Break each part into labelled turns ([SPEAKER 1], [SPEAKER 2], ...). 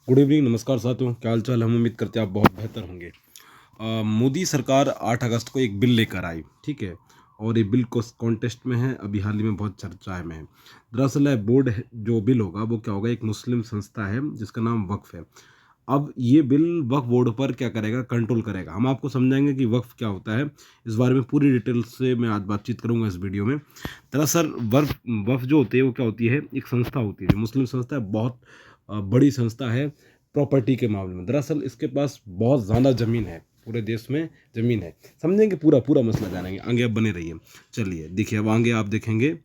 [SPEAKER 1] Good evening, नमस्कार साथियों, क्या हाल चाल। हम उम्मीद करते हैं आप बहुत बेहतर होंगे। मोदी सरकार 8 अगस्त को एक बिल लेकर आई, ठीक है। और ये बिल को कॉन्टेस्ट में है, अभी हाल ही में बहुत चर्चाएं में है। दरअसल जो बिल होगा वो क्या होगा, एक मुस्लिम संस्था है जिसका नाम वक्फ है। अब ये बिल वक्फ बोर्ड पर क्या करेगा, कंट्रोल करेगा। हम आपको समझाएंगे कि वक्फ क्या होता है, इस बारे में पूरी डिटेल से मैं आज बातचीत करूंगा इस वीडियो में। दरअसल वक्फ वक्फ जो होती है वो क्या होती है, एक संस्था होती है जो मुस्लिम संस्था है, बहुत बड़ी संस्था है प्रॉपर्टी के मामले में। दरअसल इसके पास बहुत ज़्यादा ज़मीन है, पूरे देश में ज़मीन है। समझेंगे, पूरा पूरा मसला जानेंगे, आगे आप बने रहिए। चलिए देखिए, अब आगे आप देखेंगे।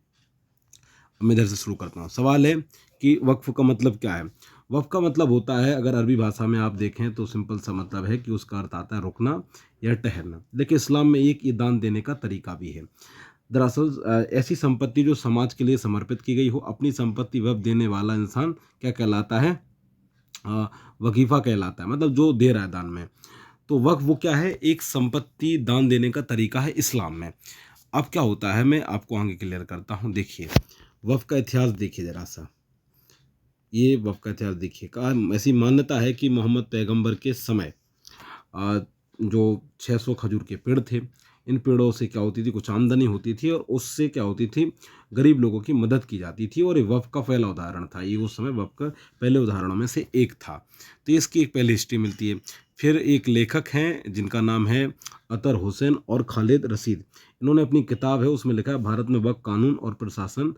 [SPEAKER 1] मैं इधर से शुरू करता हूँ। सवाल है कि वक्फ का मतलब क्या है। वक्फ का मतलब होता है, अगर अरबी भाषा में आप देखें तो सिंपल सा मतलब है कि उसका अर्थ आता है रुकना या ठहरना। लेकिन इस्लाम में एक ये दान देने का तरीका भी है। दरअसल ऐसी संपत्ति जो समाज के लिए समर्पित की गई हो, अपनी संपत्ति वक्फ देने वाला इंसान क्या कहलाता है, अ, वकीफ़ा कहलाता है, मतलब जो दे रहा है दान में। तो वक्फ वो क्या है, एक संपत्ति दान देने का तरीका है इस्लाम में। अब क्या होता है, मैं आपको आगे क्लियर करता हूँ। देखिए, वक्फ का इतिहास देखिए ज़रा सा। ये वक्फ का इतिहास देखिए, का ऐसी मान्यता है कि मोहम्मद पैगंबर के समय आ, जो 600 खजूर के पेड़ थे, इन पेड़ों से क्या होती थी, कुछ आमदनी होती थी और उससे क्या होती थी, गरीब लोगों की मदद की जाती थी। और ये वफ़ का पहला उदाहरण था, ये उस समय वफ़ का पहले उदाहरणों में से एक था। तो इसकी एक पहली हिस्ट्री मिलती है। फिर एक लेखक हैं जिनका नाम है अतर हुसैन और खालिद रशीद। इन्होंने अपनी किताब है उसमें लिखा है भारत में वक्फ कानून और प्रशासन।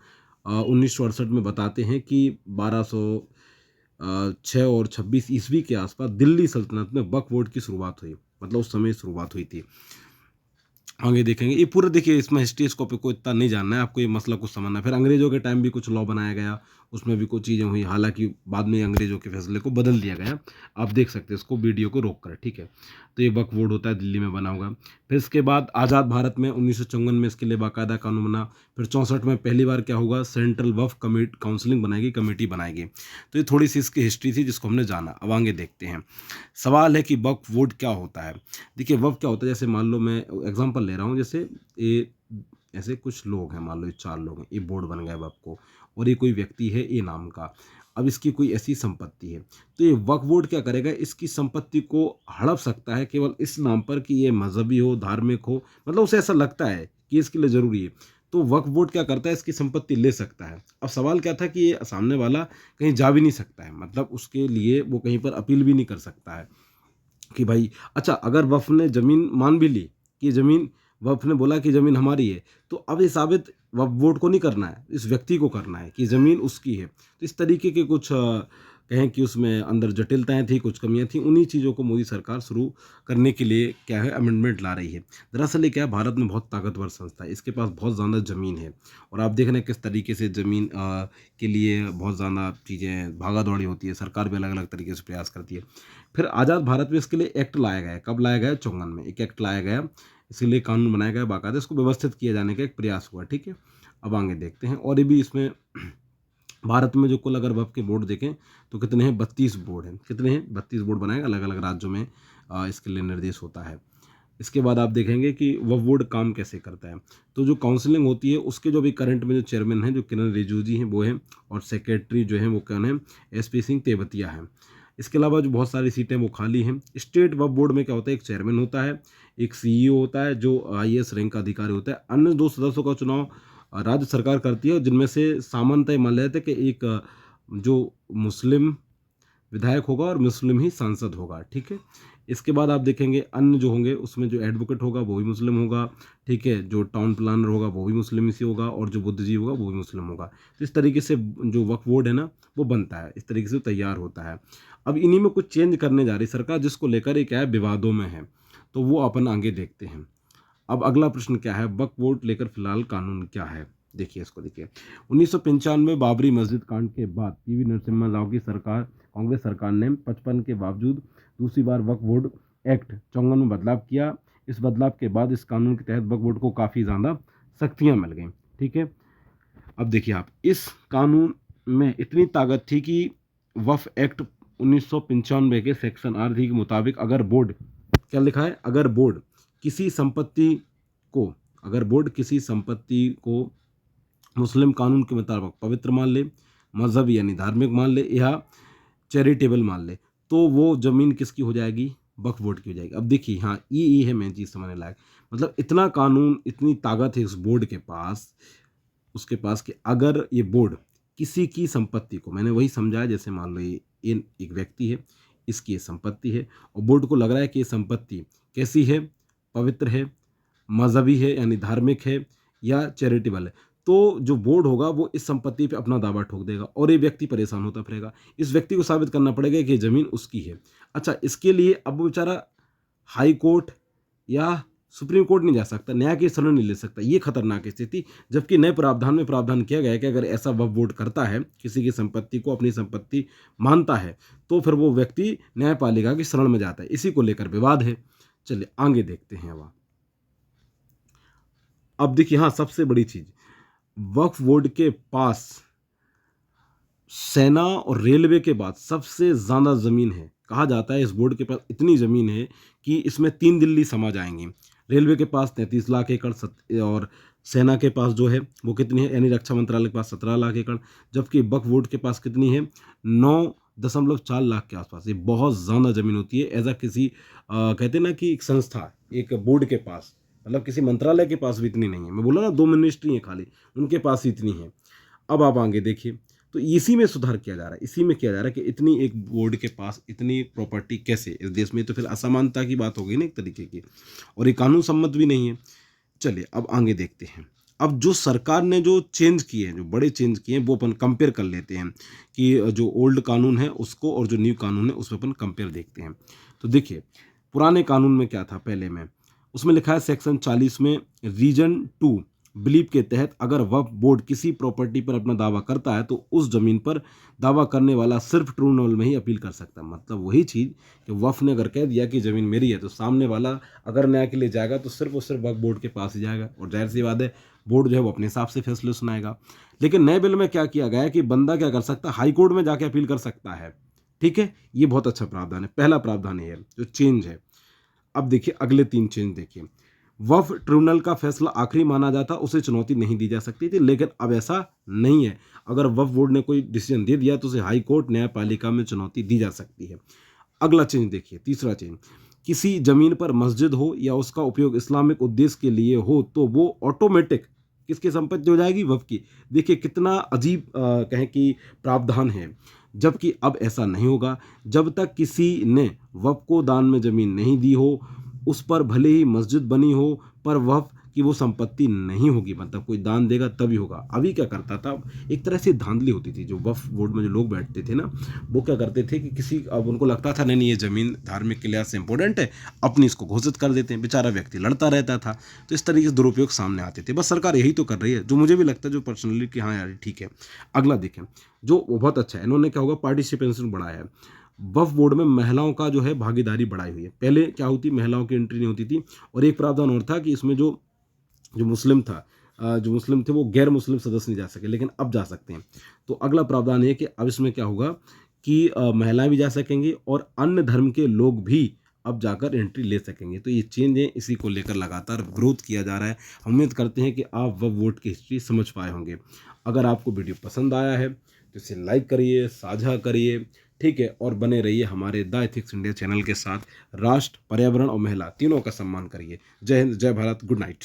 [SPEAKER 1] 1968 में बताते हैं कि 1206 और 26 ईस्वी के आसपास दिल्ली सल्तनत में वक्फ बोर्ड की शुरुआत हुई, मतलब उस समय शुरुआत हुई थी। आगे देखेंगे, ये पूरा देखिए, इसमें हिस्ट्री स्कोप को इतना नहीं जानना है आपको, ये मसला कुछ समझना है। फिर अंग्रेजों के टाइम भी कुछ लॉ बनाया गया, उसमें भी कुछ चीज़ें हुई, हालांकि बाद में अंग्रेजों के फैसले को बदल दिया गया। आप देख सकते हैं इसको, वीडियो को रोक कर, ठीक है। तो ये वक्फ बोर्ड होता है, दिल्ली में बना होगा। फिर इसके बाद आज़ाद भारत में 1954 में इसके लिए बाकायदा कानून बना। फिर 64 में पहली बार क्या होगा, सेंट्रल वक्फ कमेटी काउंसिलिंग बनाएगी, कमेटी बनाएगी। तो ये थोड़ी सी इसकी हिस्ट्री थी जिसको हमने जाना। अब आगे देखते हैं। सवाल है कि वक्फ बोर्ड क्या होता है। देखिए, वक्फ क्या होता है, जैसे मान लो मैं एग्जांपल ले रहा हूँ, जैसे ये ऐसे कुछ लोग हैं, मान लो ये 4 लोग हैं, ये बोर्ड बन गया वक्फ को, और ये कोई व्यक्ति है ए नाम का। अब इसकी कोई ऐसी संपत्ति है, तो ये वक्फ बोर्ड क्या करेगा, इसकी संपत्ति को हड़प सकता है केवल इस नाम पर कि ये मजहबी हो, धार्मिक हो, मतलब उसे ऐसा लगता है कि इसके लिए ज़रूरी है। तो वक्फ बोर्ड क्या करता है, इसकी संपत्ति ले सकता है। अब सवाल क्या था कि ये सामने वाला कहीं जा भी नहीं सकता है, मतलब उसके लिए वो कहीं पर अपील भी नहीं कर सकता है कि भाई, अच्छा अगर वफ़ ने ज़मीन मान भी ली कि ज़मीन, वफ़ ने बोला कि ज़मीन हमारी है, तो अब ये साबित वक्फ बोर्ड को नहीं करना है, इस व्यक्ति को करना है कि ज़मीन उसकी है। तो इस तरीके के कुछ कहें कि उसमें अंदर जटिलताएँ थी, कुछ कमियाँ थी। उन्हीं चीज़ों को मोदी सरकार शुरू करने के लिए क्या है, अमेंडमेंट ला रही है। दरअसल ये क्या है, भारत में बहुत ताकतवर संस्था है, इसके पास बहुत ज़्यादा ज़मीन है। और आप देख रहे हैं किस तरीके से ज़मीन के लिए बहुत ज़्यादा चीज़ें भागा-दौड़ी होती है, सरकार भी अलग-अलग तरीके से प्रयास करती है। फिर आज़ाद भारत में इसके लिए एक्ट लाया गया है। कब लाया गया है? 54 में एक एक्ट लाया गया, इसी लिए कानून बनाया गया, बाकायदा इसको व्यवस्थित किए जाने का एक प्रयास हुआ, ठीक है। अब आगे देखते हैं, और ये भी इसमें भारत में जो कुल अगर वक्फ के बोर्ड देखें तो कितने हैं, 32 बोर्ड हैं। कितने हैं? 32 बोर्ड बनाए अलग अलग राज्यों में, इसके लिए निर्देश होता है। इसके बाद आप देखेंगे कि वक्फ बोर्ड काम कैसे करता है। तो जो काउंसलिंग होती है उसके जो भी करंट में जो चेयरमैन हैं, जो किरण रिजिजू जी हैं वो हैं, और सेक्रेटरी जो हैं वो कौन है, एसपी सिंह तेवतिया हैं। इसके अलावा जो बहुत सारी सीटें वो खाली हैं। स्टेट वक्फ बोर्ड में क्या होता है, एक चेयरमैन होता है, एक सीईओ होता है जो आईएएस रैंक का अधिकारी होता है। अन्य 2 सदस्यों का चुनाव राज्य सरकार करती है, जिनमें से सामान्यतः मान लेते हैं कि एक जो मुस्लिम विधायक होगा और मुस्लिम ही सांसद होगा, ठीक है। इसके बाद आप देखेंगे अन्य जो होंगे उसमें जो एडवोकेट होगा वो भी मुस्लिम होगा, ठीक है। जो टाउन प्लानर होगा वो भी मुस्लिम ही से होगा, और जो बुद्धिजीवी होगा वो भी मुस्लिम होगा। तो इस तरीके से जो वक्फ बोर्ड है ना, वो बनता है, इस तरीके से तैयार होता है। अब इन्हीं में कुछ चेंज करने जा रही सरकार, जिसको लेकर ये क्या है, विवादों में है। तो वो अपन आगे देखते हैं। अब अगला प्रश्न क्या है, वक्फ बोर्ड लेकर फिलहाल कानून क्या है। देखिए इसको, देखिए 1995 बाबरी मस्जिद कांड के बाद पीवी नरसिम्हा राव की सरकार, कांग्रेस सरकार ने 55 के बावजूद दूसरी बार वक्फ बोर्ड एक्ट 54 में बदलाव किया। इस बदलाव के बाद इस कानून के तहत वक्फ बोर्ड को काफ़ी ज़्यादा सख्तियाँ मिल गई, ठीक है। अब देखिए आप, इस कानून में इतनी ताकत थी कि वक्फ एक्ट 1995 के सेक्शन आर के मुताबिक अगर बोर्ड, क्या लिखा है, अगर बोर्ड किसी संपत्ति को, अगर बोर्ड किसी संपत्ति को मुस्लिम कानून के मुताबिक पवित्र मान ले, मजहब यानी धार्मिक मान ले, या चैरिटेबल मान ले, तो वो ज़मीन किसकी हो जाएगी? वक्फ बोर्ड की हो जाएगी। अब देखिए हाँ, ये है मेन चीज़ समझने लायक। मतलब इतना कानून, इतनी ताकत है उस बोर्ड के पास, उसके पास कि अगर ये बोर्ड किसी की संपत्ति को, मैंने वही समझाया, जैसे मान लो ये एक व्यक्ति है, इसकी ये संपत्ति है और बोर्ड को लग रहा है कि ये संपत्ति कैसी है? पवित्र है, मज़हबी है यानी धार्मिक है या चैरिटेबल है। तो जो बोर्ड होगा वो इस संपत्ति पे अपना दावा ठोक देगा और ये व्यक्ति परेशान होता फिरेगा। इस व्यक्ति को साबित करना पड़ेगा कि ये ज़मीन उसकी है। अच्छा, इसके लिए अब वो बेचारा हाई कोर्ट या सुप्रीम कोर्ट नहीं जा सकता, न्याय की शरण नहीं ले सकता। ये खतरनाक स्थिति, जबकि नए प्रावधान में प्रावधान किया गया है कि अगर ऐसा वक्फ बोर्ड करता है, किसी की संपत्ति को अपनी संपत्ति मानता है, तो फिर वो व्यक्ति न्यायपालिका की शरण में जाता है। इसी को लेकर विवाद है। चलिए आगे देखते हैं। अब देखिए हाँ, सबसे बड़ी चीज, वक्फ बोर्ड के पास सेना और रेलवे के बाद सबसे ज्यादा जमीन है। कहा जाता है इस बोर्ड के पास इतनी जमीन है कि इसमें 3 दिल्ली समा जाएंगी। रेलवे के पास 33 लाख एकड़ और सेना के पास जो है वो कितनी है, यानी रक्षा मंत्रालय के पास 17 लाख एकड़, जबकि वक्फ बोर्ड के पास कितनी है, 9.4 लाख के आसपास। ये बहुत ज़्यादा ज़मीन होती है। एज किसी कहते हैं ना कि एक संस्था, एक बोर्ड के पास, मतलब किसी मंत्रालय के पास भी इतनी नहीं है। मैं बोला ना 2 मिनिस्ट्री है खाली, उनके पास ही इतनी है। अब आप आगे देखिए, तो इसी में सुधार किया जा रहा है, इसी में किया जा रहा है कि इतनी एक बोर्ड के पास इतनी प्रॉपर्टी कैसे इस देश में, तो फिर असमानता की बात होगी ना एक तरीके की, और ये कानून सम्मत भी नहीं है। चलिए अब आगे देखते हैं। अब जो सरकार ने जो चेंज किए हैं, जो बड़े चेंज किए हैं, वो अपन कंपेयर कर लेते हैं कि जो ओल्ड कानून है उसको और जो न्यू कानून है उसमें अपन कंपेयर देखते हैं। तो देखिए पुराने कानून में क्या था, पहले में उसमें लिखा है सेक्शन 40 में, रीजन 2 बिलीव के तहत अगर वक्फ बोर्ड किसी प्रॉपर्टी पर अपना दावा करता है तो उस जमीन पर दावा करने वाला सिर्फ ट्रिब्यूनल में ही अपील कर सकता है। मतलब वही चीज़ कि वक्फ ने अगर कह दिया कि ज़मीन मेरी है, तो सामने वाला अगर न्याय के लिए जाएगा तो सिर्फ और सिर्फ वक्फ बोर्ड के पास ही जाएगा, और जाहिर सी बात है बोर्ड जो है वो अपने हिसाब से फैसले सुनाएगा। लेकिन नए बिल में क्या किया गया है कि बंदा क्या कर सकता है, हाई कोर्ट में जाके अपील कर सकता है। ठीक है, ये बहुत अच्छा प्रावधान है। पहला प्रावधान ये है जो चेंज है। अब देखिए अगले 3 चेंज देखिए। वक्फ ट्रिब्यूनल का फैसला आखिरी माना जाता, उसे चुनौती नहीं दी जा सकती थी, लेकिन अब ऐसा नहीं है। अगर वक्फ बोर्ड ने कोई डिसीजन दे दिया तो उसे हाई कोर्ट न्यायपालिका में चुनौती दी जा सकती है। अगला चेंज देखिए, तीसरा चेंज, किसी जमीन पर मस्जिद हो या उसका उपयोग इस्लामिक उद्देश्य के लिए हो तो वो ऑटोमेटिक किसकी संपत्ति हो जाएगी, वक्फ की। देखिए कितना अजीब कहें कि प्रावधान है, जबकि अब ऐसा नहीं होगा। जब तक किसी ने वक्फ को दान में जमीन नहीं दी हो, उस पर भले ही मस्जिद बनी हो, पर वक्फ की वो संपत्ति नहीं होगी। मतलब कोई दान देगा तभी होगा। अभी क्या करता था, एक तरह से धांधली होती थी। जो वक्फ बोर्ड में जो लोग बैठते थे ना, वो क्या करते थे कि किसी, अब उनको लगता था नहीं ये ज़मीन धार्मिक के लिहाज से इंपॉर्टेंट है, अपनी इसको घोषित कर देते हैं। बेचारा व्यक्ति लड़ता रहता था। तो इस तरीके से दुरुपयोग सामने आते थे। बस सरकार यही तो कर रही है, जो मुझे भी लगता है, जो पर्सनली कि हाँ यार ठीक है। अगला देखें, जो वो बहुत अच्छा है, इन्होंने क्या होगा, पार्टिसिपेशन बढ़ाया है। वक्फ बोर्ड में महिलाओं का जो है भागीदारी बढ़ाई हुई है। पहले क्या होती, महिलाओं की एंट्री नहीं होती थी। और एक प्रावधान और था कि इसमें जो जो मुस्लिम था जो मुस्लिम थे वो गैर मुस्लिम सदस्य नहीं जा सके, लेकिन अब जा सकते हैं। तो अगला प्रावधान ये कि अब इसमें क्या होगा कि महिलाएं भी जा सकेंगी और अन्य धर्म के लोग भी अब जाकर एंट्री ले सकेंगे। तो ये चेंज है, इसी को लेकर लगातार ग्रोथ किया जा रहा है। हम उम्मीद करते हैं कि आप वक्फ बोर्ड की हिस्ट्री समझ पाए होंगे। अगर आपको वीडियो पसंद आया है तो इसे लाइक करिए, साझा करिए, ठीक है, और बने रहिए हमारे द एथिक्स इंडिया चैनल के साथ। राष्ट्र, पर्यावरण और महिला तीनों का सम्मान करिए। जय हिंद, जय भारत, गुड नाइट।